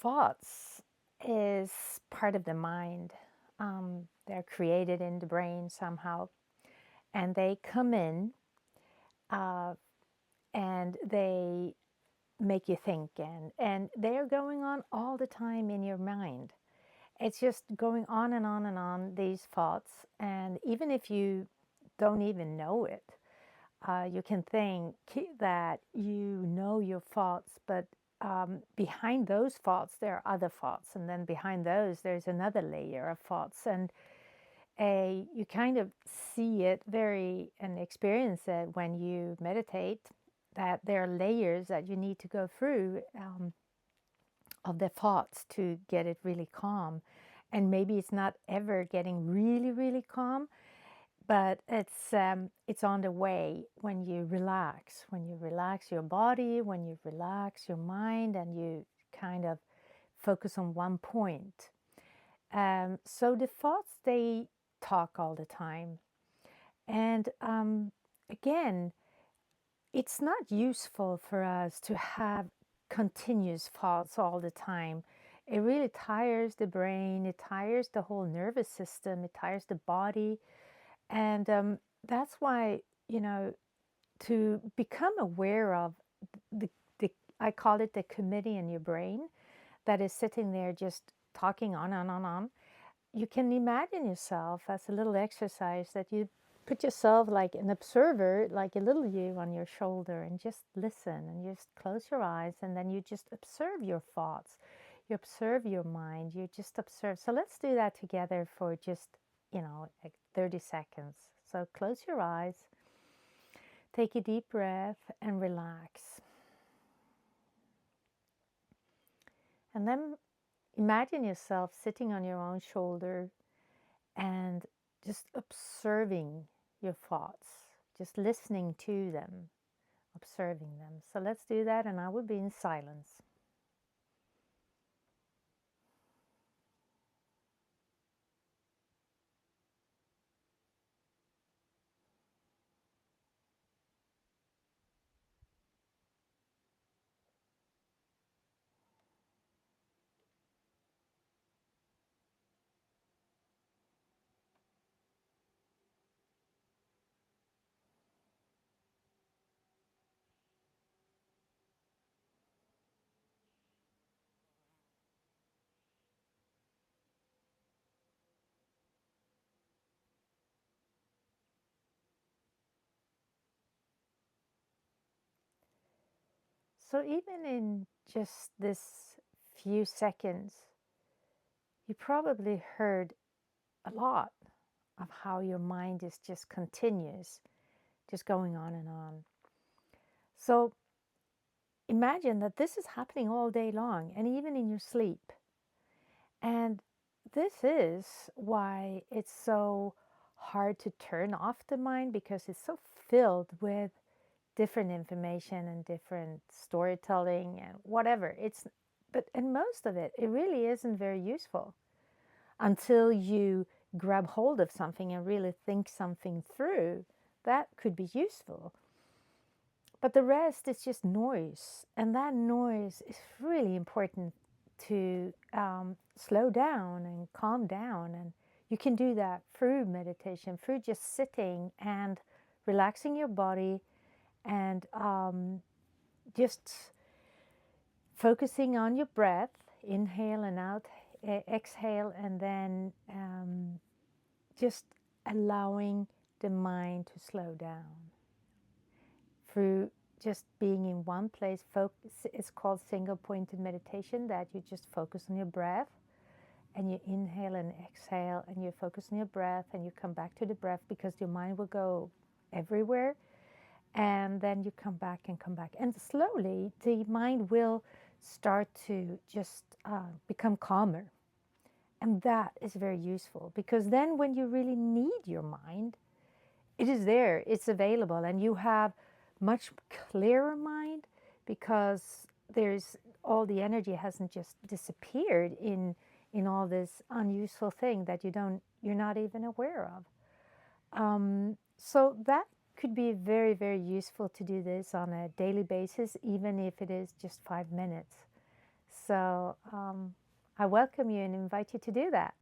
Thoughts is part of the mind. They're created in the brain somehow, and they come in uh, and they make you think, and they're going on all the time in your mind. It's just going on and on and on, these thoughts, and even if you don't even know it, you can think that you know your thoughts, but behind those thoughts, there are other thoughts. And then behind those, there's another layer of thoughts. And you kind of see it very and experience it when you meditate, that there are layers that you need to go through of the thoughts to get it really calm. And maybe it's not ever getting really, really calm, but it's on the way when you relax your body, when you relax your mind, and you kind of focus on one point. So the thoughts, they talk all the time, and again, it's not useful for us to have continuous thoughts all the time. It really tires the brain, it tires the whole nervous system, it tires the body. And that's why, to become aware of the, I call it the committee in your brain that is sitting there just talking on and on. You can imagine yourself as a little exercise that you put yourself like an observer, like a little you on your shoulder, and just listen and just close your eyes, and then you just observe your thoughts. You observe your mind, you just observe. So let's do that together for just, like 30 seconds. So close your eyes, take a deep breath, and relax. And then imagine yourself sitting on your own shoulder and just observing your thoughts, just listening to them, observing them. So let's do that, and I will be in silence. So even in just this few seconds, you probably heard a lot of how your mind is just continuous, just going on and on. So imagine that this is happening all day long and even in your sleep. And this is why it's so hard to turn off the mind, because it's so filled with different information and different storytelling and whatever. And most of it really isn't very useful until you grab hold of something and really think something through. That could be useful. But the rest is just noise. And that noise is really important to slow down and calm down. And you can do that through meditation, through just sitting and relaxing your body, and just focusing on your breath, inhale and out, exhale, and then just allowing the mind to slow down through just being in one place. It's called single pointed meditation, that you just focus on your breath, and you inhale and exhale, and you focus on your breath, and you come back to the breath, because your mind will go everywhere. And then you come back and come back. And slowly, the mind will start to just become calmer. And that is very useful, because then when you really need your mind, it is there, it's available, and you have much clearer mind, because there's all the energy hasn't just disappeared in all this unuseful thing that you're not even aware of. So that could be very, very useful to do this on a daily basis, even if it is just 5 minutes. So I welcome you and invite you to do that.